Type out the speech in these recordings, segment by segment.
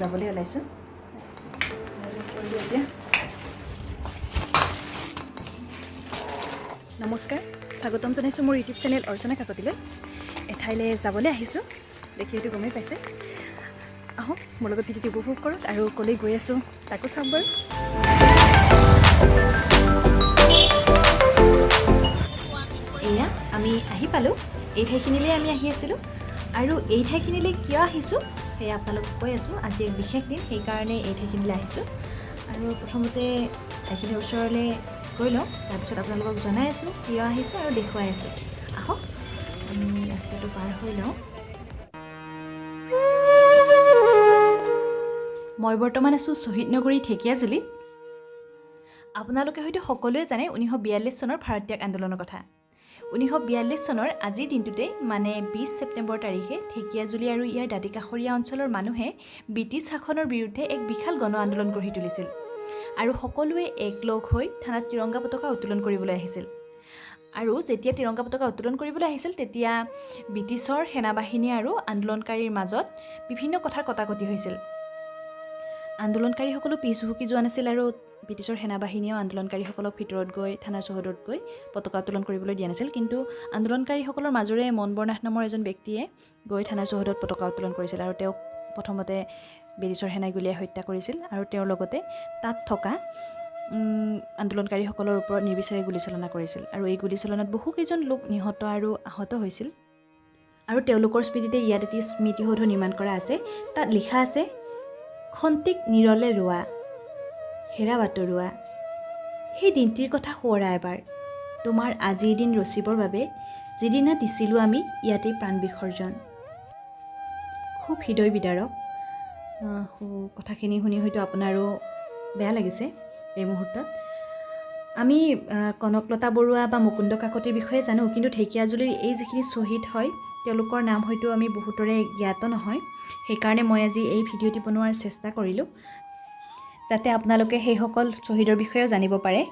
যাবলৈ ওলাইছোঁ। নমস্কাৰ, স্বাগতম জনাইছোঁ মোৰ ইউটিউব চেনেল অৰ্চনা কাকতিলৈ। এঠাইলৈ যাবলৈ আহিছোঁ, দেখি এইটো গমেই পাইছে। আহক মোৰ লগত ভিডিঅ'টো উপভোগ কৰক আৰু ক'লৈ গৈ আছোঁ তাকো চাম বাৰু। এয়া আমি আহি পালোঁ। এই ঠাইখিনিলৈ আমি আহি আছিলোঁ আৰু এই ঠাইখিনিলৈ কিয় আহিছোঁ সেয়া আপোনালোকক কৈ আছোঁ। আজি এক বিশেষ দিন, সেইকাৰণে এই ঠাইখিনিলৈ আহিছোঁ। আৰু প্ৰথমতে ঠাইখিনিৰ ওচৰলৈ গৈ লওঁ, তাৰপিছত আপোনালোকক জনাই আছোঁ কিয় আহিছোঁ আৰু দেখুৱাই আছোঁ। আহক আমি ৰাস্তাটো পাৰ হৈ লওঁ। মই বৰ্তমান আছোঁ শ্বহীদ নগৰী ঢেকীয়াজুলিত। আপোনালোকে হয়তো সকলোৱে জানে 1942 চনৰ ভাৰত্যাগ আন্দোলনৰ কথা। 1942 চনৰ আজিৰ দিনটোতেই মানে 20 ছেপ্টেম্বৰ তাৰিখে ঢেকীয়াজুলি আৰু ইয়াৰ দাঁতিকাষৰীয়া অঞ্চলৰ মানুহে ব্ৰিটিছ শাসনৰ বিৰুদ্ধে এক বিশাল গণ আন্দোলন গঢ়ি তুলিছিল আৰু সকলোৱে একলগ হৈ থানাত তিৰংগা পতাকা উত্তোলন কৰিবলৈ আহিছিল। আৰু যেতিয়া তিৰংগা পতাকা উত্তোলন কৰিবলৈ আহিছিল তেতিয়া ব্ৰিটিছৰ সেনাবাহিনী আৰু আন্দোলনকাৰীৰ মাজত বিভিন্ন কথাৰ কটাকটি হৈছিল। আন্দোলনকাৰীসকলো পিছ হুহুকি যোৱা নাছিল আৰু ব্ৰিটিছৰ সেনাবাহিনীয়েও আন্দোলনকাৰীসকলক ভিতৰত গৈ থানাৰ চৌহদত গৈ পতাকা উত্তোলন কৰিবলৈ দিয়া নাছিল। কিন্তু আন্দোলনকাৰীসকলৰ মাজৰে মনবৰ নাথ নামৰ এজন ব্যক্তিয়ে গৈ থানাৰ চৌহদত পতাকা উত্তোলন কৰিছিল আৰু তেওঁক প্ৰথমতে ব্ৰিটিছৰ সেনাই গুলীয়াই হত্যা কৰিছিল আৰু তেওঁৰ লগতে তাত থকা আন্দোলনকাৰীসকলৰ ওপৰত নিৰ্বিচাৰে গুলীচালনা কৰিছিল। আৰু এই গুলীচালনাত বহুকেইজন লোক নিহত আৰু আহত হৈছিল। আৰু তেওঁলোকৰ স্মৃতিতে ইয়াত এটি স্মৃতিসৌধ নিৰ্মাণ কৰা আছে। তাত লিখা আছে, খন্তিক নিৰলে ৰোৱা, হেৰা বাটৰুৱা, সেই দিনটিৰ কথা সোঁৱৰা এবাৰ, তোমাৰ আজিৰ দিন ৰচিবৰ বাবে যিদিনা দিছিলোঁ আমি ইয়াতেই প্ৰাণ বিসৰ্জন। খুব হৃদয় বিদাৰক কথাখিনি শুনি হয়তো আপোনাৰো বেয়া লাগিছে এই মুহূৰ্তত। আমি কনকলতা বৰুৱা বা মুকুন্দ কাকতিৰ বিষয়ে জানো, কিন্তু ঢেকীয়াজুলিৰ এই যিখিনি শ্বহীদ হয় তেওঁলোকৰ নাম হয়তো আমি বহুতৰে জ্ঞাত নহয়। সেইকাৰণে মই আজি এই ভিডিঅ'টি বনোৱাৰ চেষ্টা কৰিলোঁ, যাতে আপোনালোকে সেইসকল শ্বহীদৰ বিষয়েও জানিব পাৰে।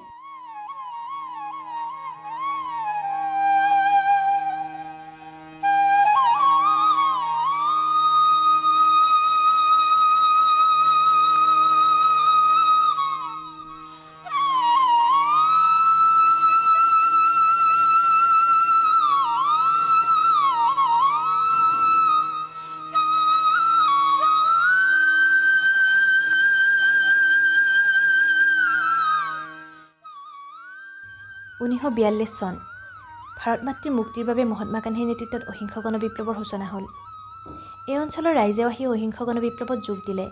(1942 চন) ভাৰত মাতৃৰ মুক্তিৰ বাবে মহাত্মা গান্ধীৰ নেতৃত্বত অহিংস গণবিপ্লৱৰ সূচনা হ'ল। এই অঞ্চলৰ ৰাইজেও আহি অহিংস গণবিপ্লৱত যোগ দিলে।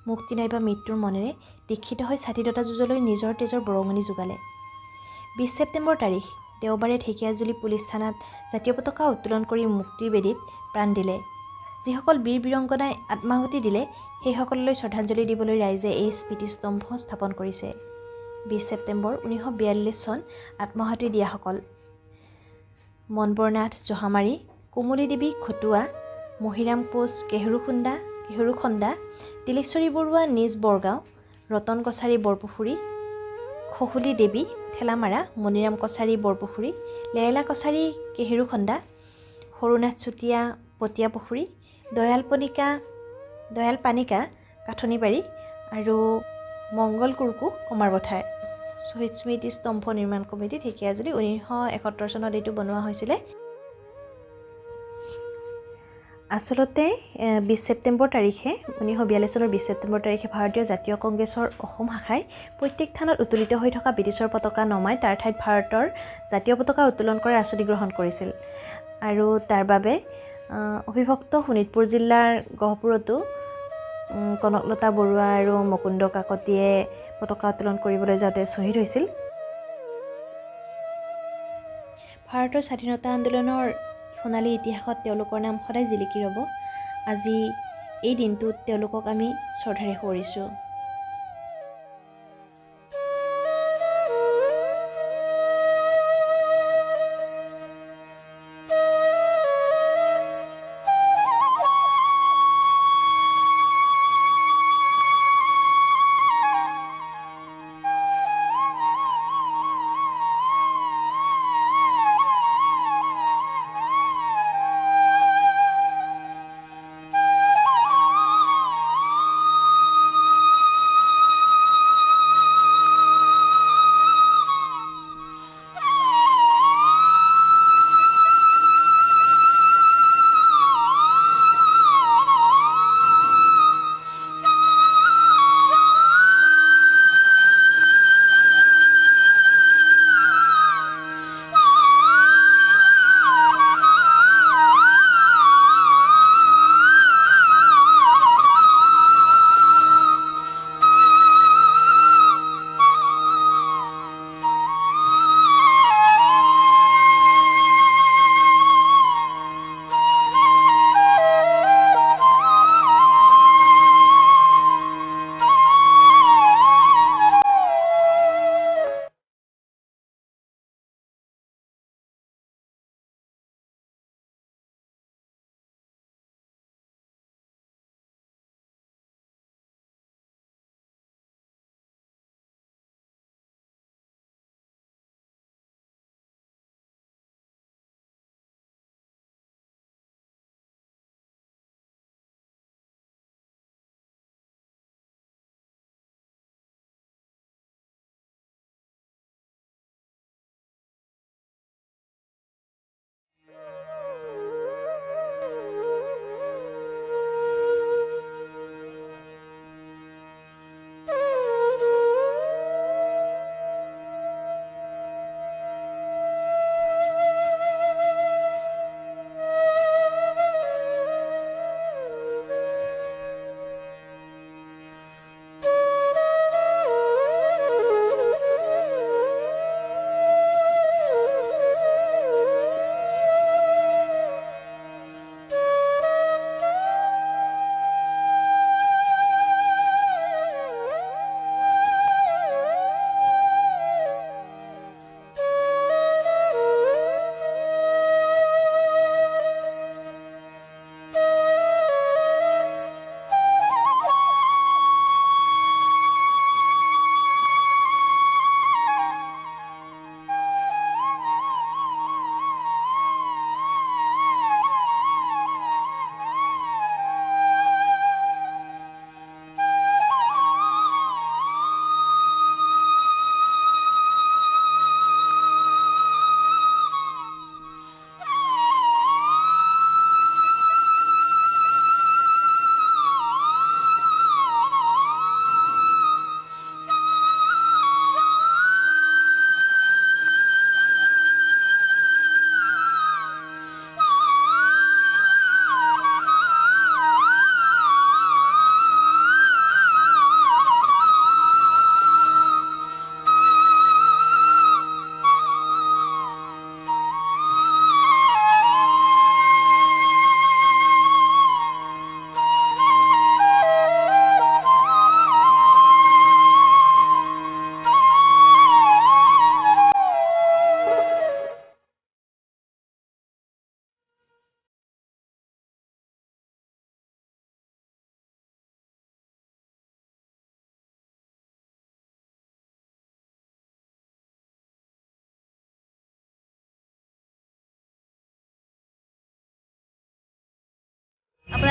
মুক্তি নাইবা মৃত্যুৰ মনেৰে দীক্ষিত হৈ স্বাধীনতা যুঁজলৈ নিজৰ তেজৰ বৰঙণি যোগালে। 20 ছেপ্টেম্বৰ তাৰিখ দেওবাৰে ঢেকীয়াজুলি পুলিচ থানাত জাতীয় পতাকা উত্তোলন কৰি মুক্তিৰ বেদীত প্ৰাণ দিলে। যিসকল বীৰ বীৰংগনাই আত্মাহুতি দিলে সেইসকললৈ শ্ৰদ্ধাঞ্জলি দিবলৈ ৰাইজে এই স্মৃতিস্তম্ভ স্থাপন কৰিছে। 20 ছেপ্টেম্বৰ 1942 চন আত্মাহুতি দিয়াসকল: মনবৰ নাথ জহামাৰী, কুমলী দেৱী খটুৱা, মহিৰাম কোঁচ কেহৰুখন্দা, তিলেশ্বৰী বৰুৱা নিজ বৰগাঁও, ৰতন কছাৰী বৰপুখুৰী, খহুলী দেৱী ঠেলামাৰা, মণিৰাম কছাৰী বৰপুখুৰী, লেয়লা কছাৰী কেহেৰুখন্দা, সৰুনাথ চুতীয়া পটীয়াপুখুৰী, দয়াল পানিকা কাঠনিবাৰী আৰু মংগল কুৰ্কু কমাৰপথাৰ। শ্বহীদ স্মৃতি স্তম্ভ নিৰ্মাণ কমিটি ঢেকীয়াজুলি 1971 চনত এইটো বনোৱা হৈছিলে। আচলতে 20 ছেপ্টেম্বৰ তাৰিখে 1942 চনৰ 20 ছেপ্টেম্বৰ তাৰিখে ভাৰতীয় জাতীয় কংগ্ৰেছৰ অসম শাখাই প্ৰত্যেক থানত উত্তোলিত হৈ থকা ব্ৰিটিছৰ পতাকা নমাই তাৰ ঠাইত ভাৰতৰ জাতীয় পতাকা উত্তোলন কৰাৰ আঁচনি গ্ৰহণ কৰিছিল। আৰু তাৰ বাবে অবিভক্ত শোণিতপুৰ জিলাৰ গহপুৰতো কনকলতা বৰুৱা আৰু মুকুন্দ কাকতিয়ে পতাকা উত্তোলন কৰিবলৈ যাওঁতে শ্বহীদ হৈছিল। ভাৰতৰ স্বাধীনতা আন্দোলনৰ সোণালী ইতিহাসত তেওঁলোকৰ নাম সদায় জিলিকি ৰ'ব। আজি এই দিনটোত তেওঁলোকক আমি শ্ৰদ্ধাৰে সোঁৱৰিছোঁ।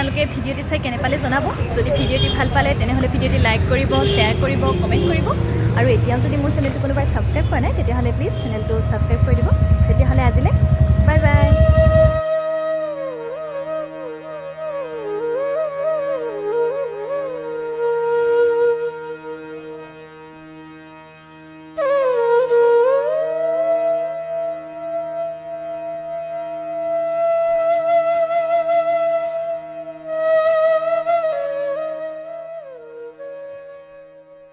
আপোনালোকে ভিডিঅ'টি চাই কেনে পালে জনাব যদি ভিডিঅ'টি ভাল পালে তেনেহ'লে ভিডিঅ'টি লাইক কৰিব শ্বেয়াৰ কৰিব কমেণ্ট কৰিব আৰু এতিয়াও যদি মোৰ চেনেলটো কোনোবাই ছাবস্ক্ৰাইব কৰা নাই তেতিয়াহ'লে প্লিজ চেনেলটো ছাবস্ক্ৰাইব কৰি দিব তেতিয়াহ'লে আজিলৈ বাই বাই